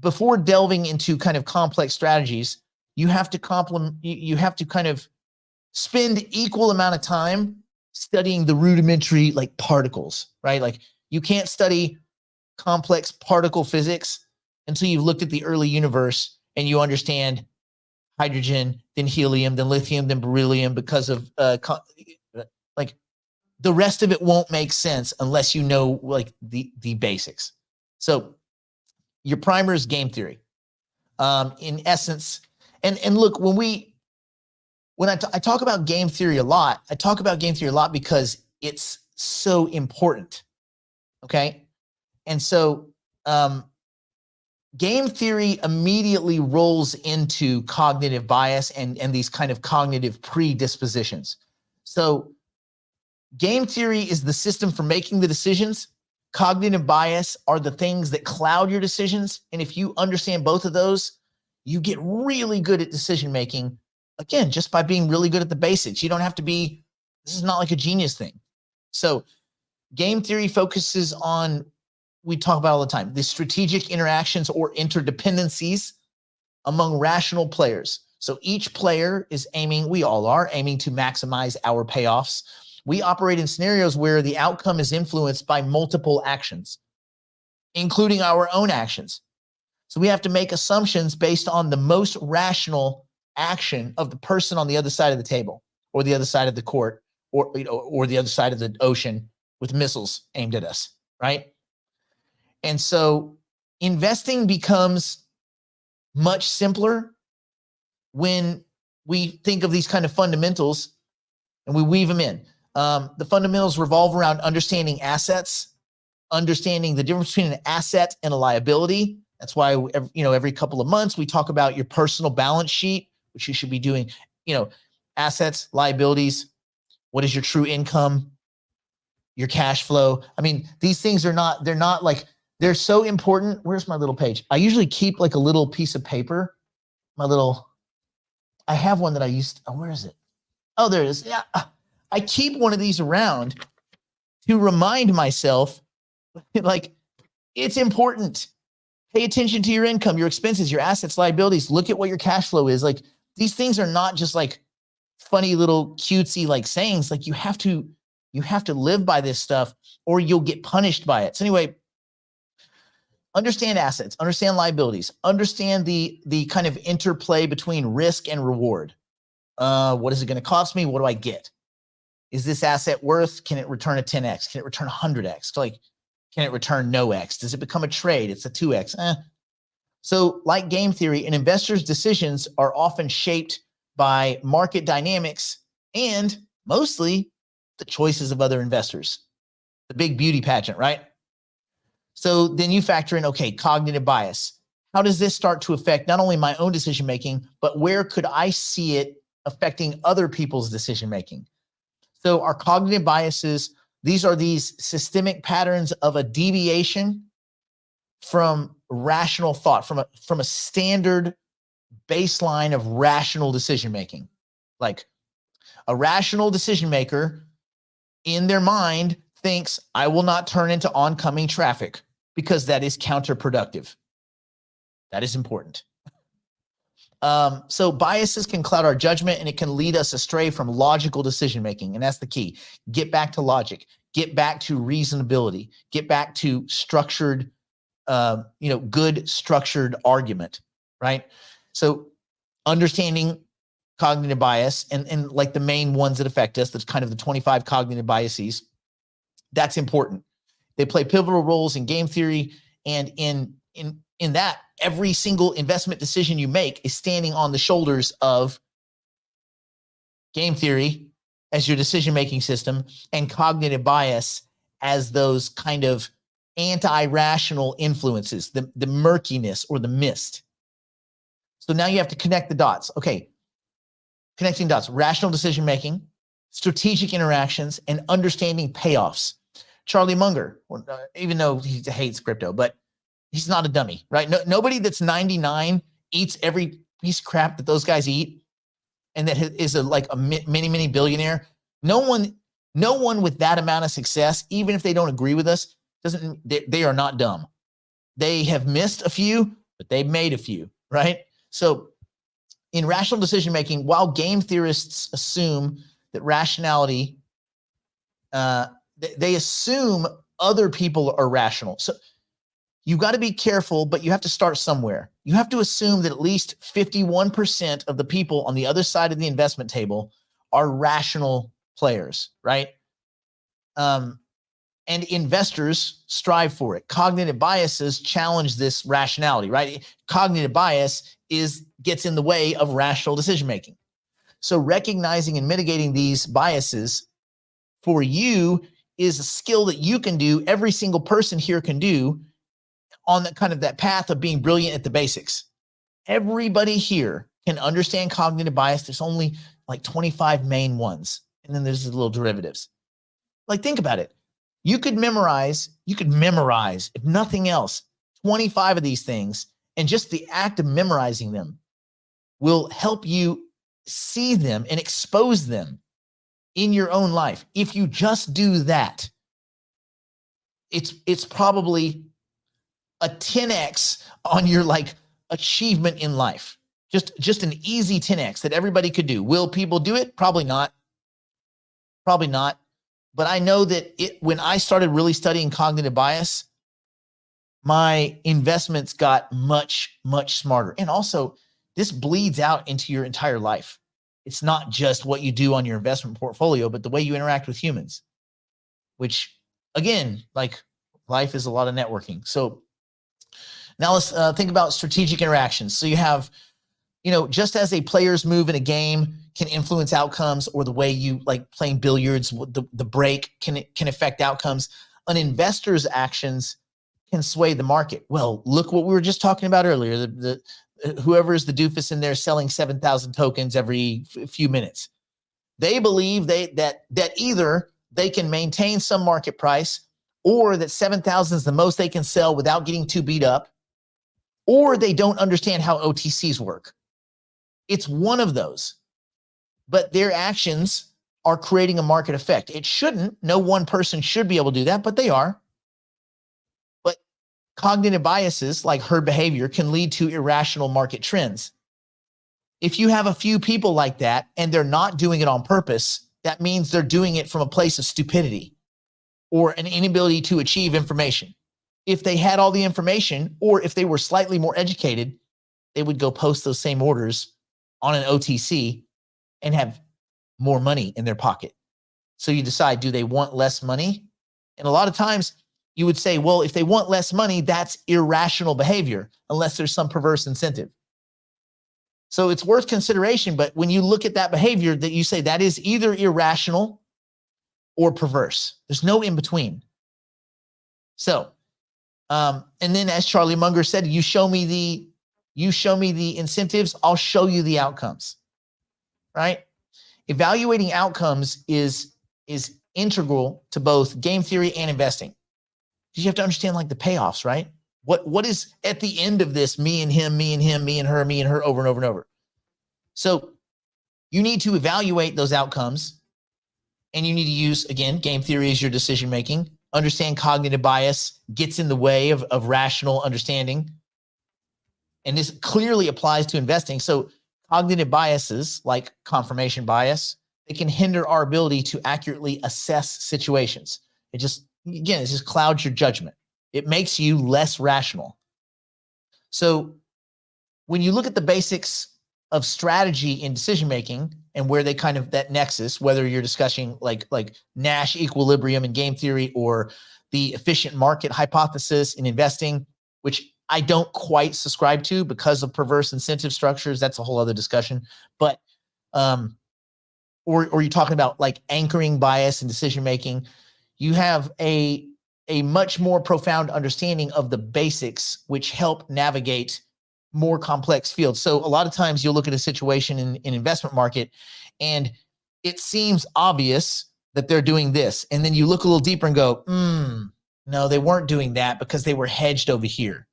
before delving into kind of complex strategies, you have to kind of spend equal amount of time studying the rudimentary like particles, right? Like you can't study complex particle physics until you've looked at the early universe and you understand hydrogen, then helium, then lithium, then beryllium, because of like the rest of it won't make sense unless you know like the basics. So your primer is game theory. In essence, and look, when I talk about game theory a lot, I talk about game theory a lot because it's so important. Okay. And so, game theory immediately rolls into cognitive bias and these kind of cognitive predispositions. So game theory is the system for making the decisions. Cognitive bias are the things that cloud your decisions. And if you understand both of those, you get really good at decision making. Again, just by being really good at the basics. You don't have to be, this is not like a genius thing. So game theory focuses on, we talk about all the time, the strategic interactions or interdependencies among rational players. So each player is we all are aiming to maximize our payoffs. We operate in scenarios where the outcome is influenced by multiple actions, including our own actions. So we have to make assumptions based on the most rational action of the person on the other side of the table, or the other side of the court, or the other side of the ocean with missiles aimed at us, right? And so investing becomes much simpler when we think of these kind of fundamentals and we weave them in. The fundamentals revolve around understanding assets, understanding the difference between an asset and a liability. That's why, every couple of months we talk about your personal balance sheet, which you should be doing, assets, liabilities. What is your true income? Your cash flow. I mean, these things they're not so important. Where's my little page? I usually keep like a little piece of paper. I have one that I used. Oh, where is it? Oh, there it is. Yeah. I keep one of these around to remind myself, like, it's important. Pay attention to your income, your expenses, your assets, liabilities. Look at what your cash flow is. Like, these things are not just like funny little cutesy like sayings. Like, you have to live by this stuff or you'll get punished by it. So anyway, understand assets, understand liabilities, understand the kind of interplay between risk and reward. What is it going to cost me? What do I get? Is this asset worth? Can it return a 10x? Can it return 100x? Like, can it return no X? Does it become a trade? It's a 2X. So like game theory, an investor's decisions are often shaped by market dynamics and mostly the choices of other investors. The big beauty pageant, right? So then you factor in, okay, cognitive bias. How does this start to affect not only my own decision-making, but where could I see it affecting other people's decision-making? So our cognitive biases These are these systemic patterns of a deviation from rational thought, from a standard baseline of rational decision making. Like a rational decision maker in their mind thinks, I will not turn into oncoming traffic because that is counterproductive. That is important. So biases can cloud our judgment, and it can lead us astray from logical decision making. And that's the key. Get back to logic, get back to reasonability, get back to structured, good structured argument, right? So understanding cognitive bias and like the main ones that affect us, that's kind of the 25 cognitive biases. That's important. They play pivotal roles in game theory, and in that, every single investment decision you make is standing on the shoulders of game theory as your decision-making system and cognitive bias as those kind of anti-rational influences, the murkiness or the mist. So now you have to connect the dots. Okay, connecting dots, rational decision-making, strategic interactions, and understanding payoffs. Charlie Munger, even though he hates crypto, but he's not a dummy, right? Nobody that's 99 eats every piece of crap that those guys eat and that is like a mini billionaire. No one with that amount of success, even if they don't agree with us, they are not dumb. They have missed a few, but they've made a few, right? So in rational decision-making, while game theorists assume that rationality, they assume other people are rational. So you got to be careful, but you have to start somewhere. You have to assume that at least 51% of the people on the other side of the investment table are rational players, right? And investors strive for it. Cognitive biases challenge this rationality, right? Cognitive bias gets in the way of rational decision-making. So recognizing and mitigating these biases for you is a skill that you can do, every single person here can do, on that kind of that path of being brilliant at the basics. Everybody here can understand cognitive bias. There's only like 25 main ones, and then there's the little derivatives. Like, think about it. You could memorize, if nothing else, 25 of these things, and just the act of memorizing them will help you see them and expose them in your own life. If you just do that, it's probably a 10x on your like achievement in life. Just an easy 10x that everybody could do. Will people do it? Probably not. Probably not. But I know that when I started really studying cognitive bias, my investments got much, much smarter. And also, this bleeds out into your entire life. It's not just what you do on your investment portfolio, but the way you interact with humans, which, again, like life is a lot of networking. So now let's think about strategic interactions. So you have, just as a player's move in a game can influence outcomes, or the way you like playing billiards, the break can affect outcomes, an investor's actions can sway the market. Well, look what we were just talking about earlier. Whoever is the doofus in there selling 7,000 tokens every few minutes. They believe that either they can maintain some market price, or that 7,000 is the most they can sell without getting too beat up, or they don't understand how OTCs work. It's one of those. But their actions are creating a market effect. It shouldn't. No one person should be able to do that, but they are. But cognitive biases like herd behavior can lead to irrational market trends. If you have a few people like that and they're not doing it on purpose, that means they're doing it from a place of stupidity or an inability to achieve information. If they had all the information, or if they were slightly more educated, they would go post those same orders on an OTC and have more money in their pocket. So you decide, do they want less money? And a lot of times you would say, well, if they want less money, that's irrational behavior, unless there's some perverse incentive. So it's worth consideration, but when you look at that behavior, that you say that is either irrational or perverse. There's no in between. So, and then as Charlie Munger said, you show me the incentives, I'll show you the outcomes. Right? Evaluating outcomes is integral to both game theory and investing. You have to understand like the payoffs, right? What is at the end of this, me and him, me and him, me and her, over and over and over. So you need to evaluate those outcomes, and you need to use, again, game theory as your decision making. Understand cognitive bias gets in the way of rational understanding. And this clearly applies to investing. So cognitive biases like confirmation bias, it can hinder our ability to accurately assess situations. It just clouds your judgment. It makes you less rational. So when you look at the basics of strategy in decision making and where they kind of that nexus, whether you're discussing like Nash equilibrium in game theory or the efficient market hypothesis in investing, which I don't quite subscribe to because of perverse incentive structures. That's a whole other discussion. But or you're talking about like anchoring bias in decision making, you have a much more profound understanding of the basics, which help navigate more complex fields. So a lot of times you'll look at a situation in investment market and it seems obvious that they're doing this. And then you look a little deeper and go, no, they weren't doing that because they were hedged over here.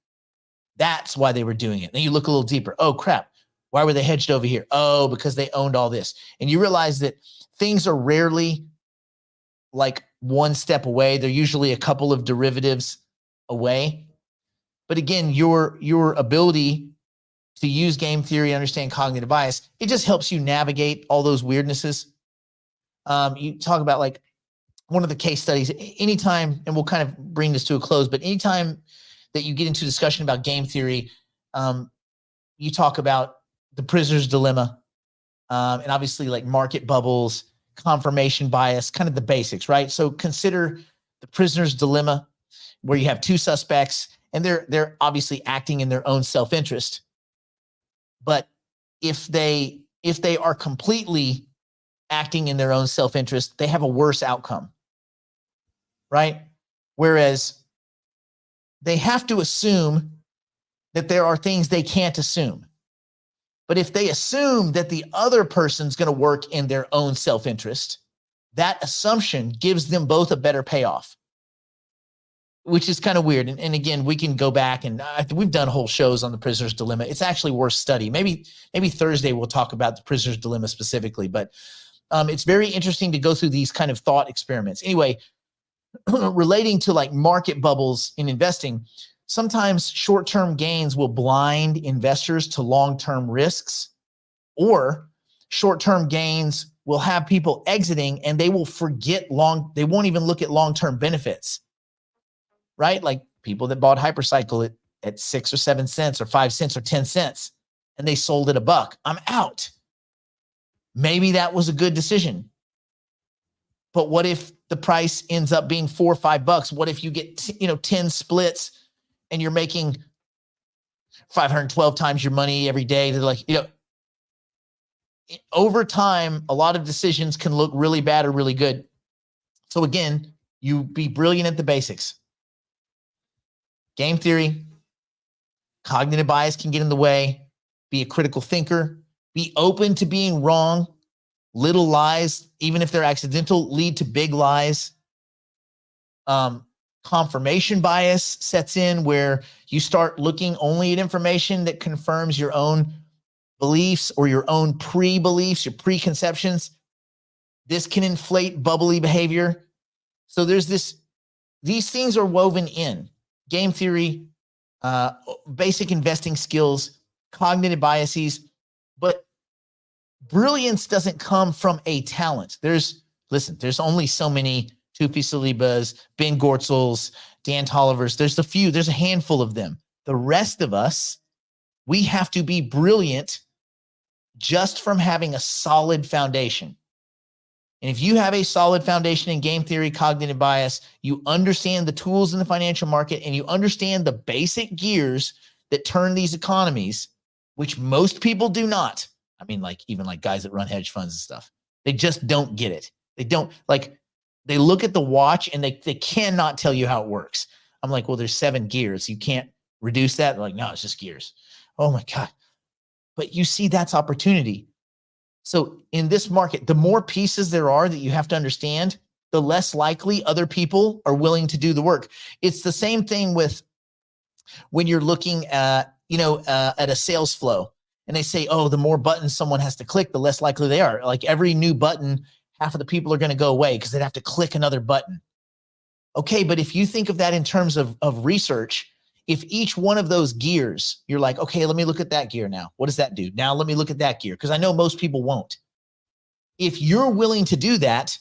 That's why they were doing it. Then you look a little deeper. Oh, crap. Why were they hedged over here? Oh, because they owned all this. And you realize that things are rarely like one step away. They're usually a couple of derivatives away. But again, your ability to use game theory, understand cognitive bias, it just helps you navigate all those weirdnesses. You talk about like one of the case studies, anytime, and we'll kind of bring this to a close, but anytime that you get into discussion about game theory, you talk about the prisoner's dilemma, and obviously like market bubbles, confirmation bias, kind of the basics, right? So consider the prisoner's dilemma where you have two suspects and they're obviously acting in their own self-interest. But if they are completely acting in their own self-interest, they have a worse outcome, right? Whereas they have to assume that there are things they can't assume. But if they assume that the other person's going to work in their own self-interest, that assumption gives them both a better payoff, which is kind of weird. And again, we can go back and we've done whole shows on the prisoner's dilemma. It's actually worth study. Maybe Thursday we'll talk about the prisoner's dilemma specifically, but it's very interesting to go through these kind of thought experiments. Anyway, relating to like market bubbles in investing, sometimes short-term gains will blind investors to long-term risks, or short-term gains will have people exiting and they will forget they won't even look at long-term benefits, right? Like people that bought Hypercycle at 6 or 7 cents or 5 cents or 10 cents, and they sold at $1. I'm out. Maybe that was a good decision. But what if the price ends up being $4 or $5? What if you get 10 splits and you're making 512 times your money every day? They're like, over time, a lot of decisions can look really bad or really good. So again, you be brilliant at the basics. Game theory, cognitive bias can get in the way. Be a critical thinker. Be open to being wrong. Little lies, even if they're accidental, lead to big lies. Confirmation bias sets in where you start looking only at information that confirms your own beliefs or your own pre-beliefs, your preconceptions. This can inflate bubbly behavior. So there's these things are woven in. Game theory, basic investing skills, cognitive biases, but brilliance doesn't come from a talent. There's only so many Tupi Salibas, Ben Gortzels, Dan Tollivers. There's a handful of them. The rest of us, we have to be brilliant just from having a solid foundation. And if you have a solid foundation in game theory, cognitive bias, you understand the tools in the financial market and you understand the basic gears that turn these economies, which most people do not. I mean, even guys that run hedge funds and stuff, they just don't get it. They don't they look at the watch and they cannot tell you how it works. I'm like, well, there's 7 gears. You can't reduce that. They're like, no, it's just gears. Oh my God. But you see, that's opportunity. So in this market, the more pieces there are that you have to understand, the less likely other people are willing to do the work. It's the same thing with when you're looking at, at a sales flow and they say, oh, the more buttons someone has to click, the less likely they are. Like every new button, half of the people are going to go away because they'd have to click another button. Okay, but if you think of that in terms of research, if each one of those gears, you're like, okay, let me look at that gear now. What does that do? Now let me look at that gear, because I know most people won't. If you're willing to do that,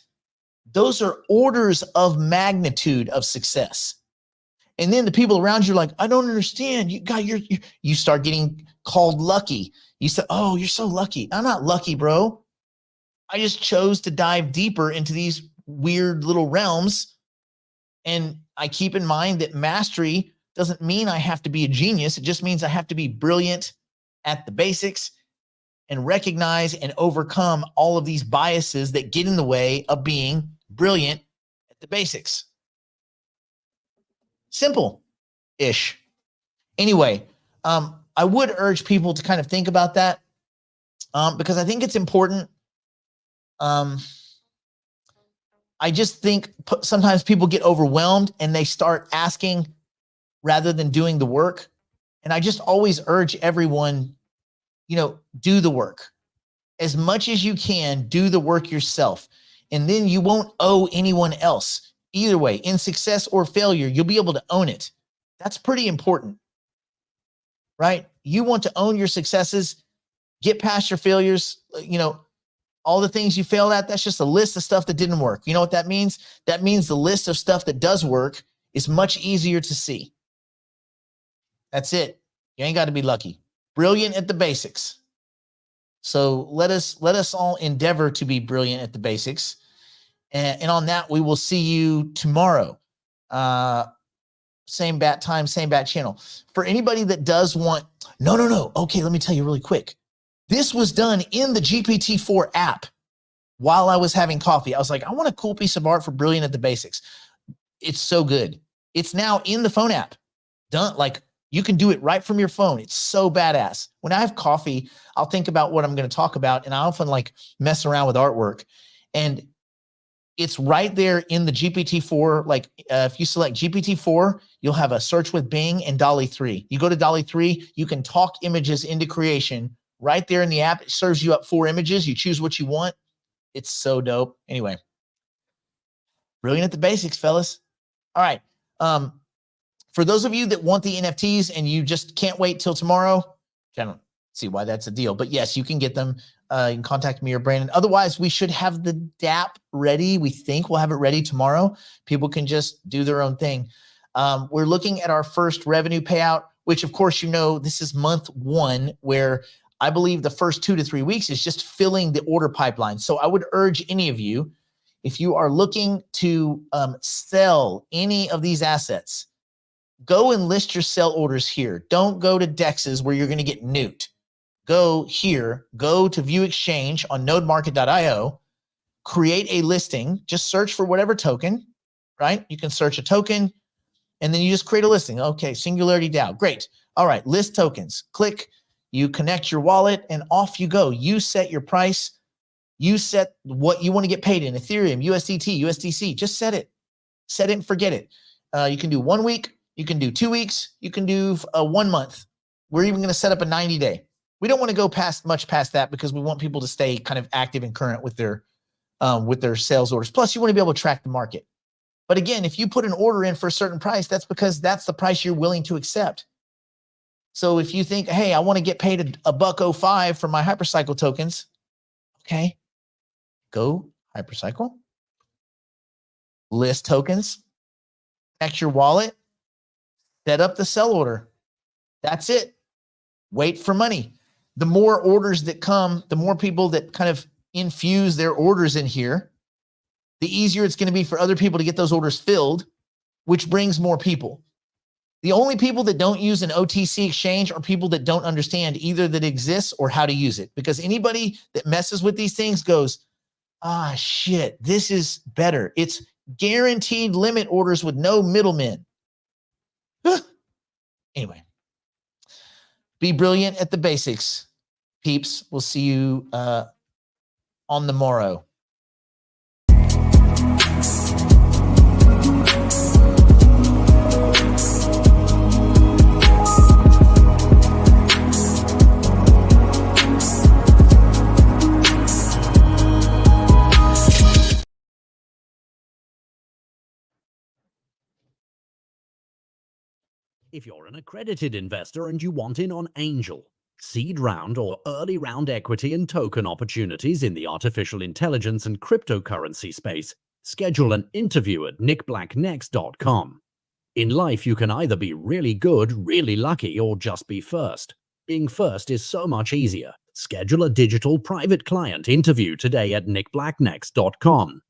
those are orders of magnitude of success. And then the people around you are like, I don't understand. You start getting called lucky. You say, oh, you're so lucky. I'm not lucky, bro. I just chose to dive deeper into these weird little realms. And I keep in mind that mastery doesn't mean I have to be a genius. It just means I have to be brilliant at the basics and recognize and overcome all of these biases that get in the way of being brilliant at the basics. Simple-ish. Anyway, I would urge people to kind of think about that because I think it's important. I just think sometimes people get overwhelmed and they start asking rather than doing the work. And I just always urge everyone, do the work. As much as you can, do the work yourself. And then you won't owe anyone else. Either way, in success or failure, you'll be able to own it. That's pretty important, right? You want to own your successes, get past your failures, all the things you failed at. That's just a list of stuff that didn't work. You know what that means? That means the list of stuff that does work is much easier to see. That's it. You ain't got to be lucky. Brilliant at the basics. So let us all endeavor to be brilliant at the basics. And on that, we will see you tomorrow. Same bat time, same bat channel. For anybody that does want, no. Okay, let me tell you really quick. This was done in the GPT-4 app while I was having coffee. I was like, I want a cool piece of art for brilliant at the basics. It's so good. It's now in the phone app. Done. Like, you can do it right from your phone. It's so badass. When I have coffee, I'll think about what I'm going to talk about, and I often mess around with artwork. And it's right there in the GPT-4. If you select GPT-4, you'll have a search with Bing and DALL-E 3. You go to DALL-E 3, you can talk images into creation right there in the app. It serves you up 4 images. You choose what you want. It's so dope. Anyway, brilliant at the basics, fellas. All right. For those of you that want the NFTs and you just can't wait till tomorrow, I don't see why that's a deal, but yes, you can get them. You can contact me or Brandon. Otherwise, we should have the DApp ready. We think we'll have it ready tomorrow. People can just do their own thing. We're looking at our first revenue payout, which of course, this is month 1, where I believe the first 2 to 3 weeks is just filling the order pipeline. So I would urge any of you, if you are looking to sell any of these assets, go and list your sell orders here. Don't go to DEXs where you're going to get nuked. Go here, go to View Exchange on nodemarket.io, create a listing, just search for whatever token, right? You can search a token and then you just create a listing. Okay, Singularity DAO, great. All right, list tokens, click, you connect your wallet and off you go. You set your price, you set what you want to get paid in Ethereum, USDT, USDC, just set it and forget it. You can do 1 week, you can do 2 weeks, you can do 1 month. We're even going to set up a 90-day. We don't want to go much past that because we want people to stay kind of active and current with their sales orders. Plus, you want to be able to track the market. But again, if you put an order in for a certain price, that's because that's the price you're willing to accept. So if you think, hey, I want to get paid $1.05 for my hypercycle tokens, okay, go hypercycle, list tokens, connect your wallet, set up the sell order. That's it. Wait for money. The more orders that come, the more people that kind of infuse their orders in here, the easier it's going to be for other people to get those orders filled, which brings more people. The only people that don't use an OTC exchange are people that don't understand either that exists or how to use it. Because anybody that messes with these things goes, shit, this is better. It's guaranteed limit orders with no middlemen. Anyway, be brilliant at the basics, peeps. We'll see you on the morrow. If you're an accredited investor and you want in on angel, seed round, or early round equity and token opportunities in the artificial intelligence and cryptocurrency space, schedule an interview at nickblacknext.com. In life, you can either be really good, really lucky, or just be first. Being first is so much easier. Schedule a digital private client interview today at nickblacknext.com.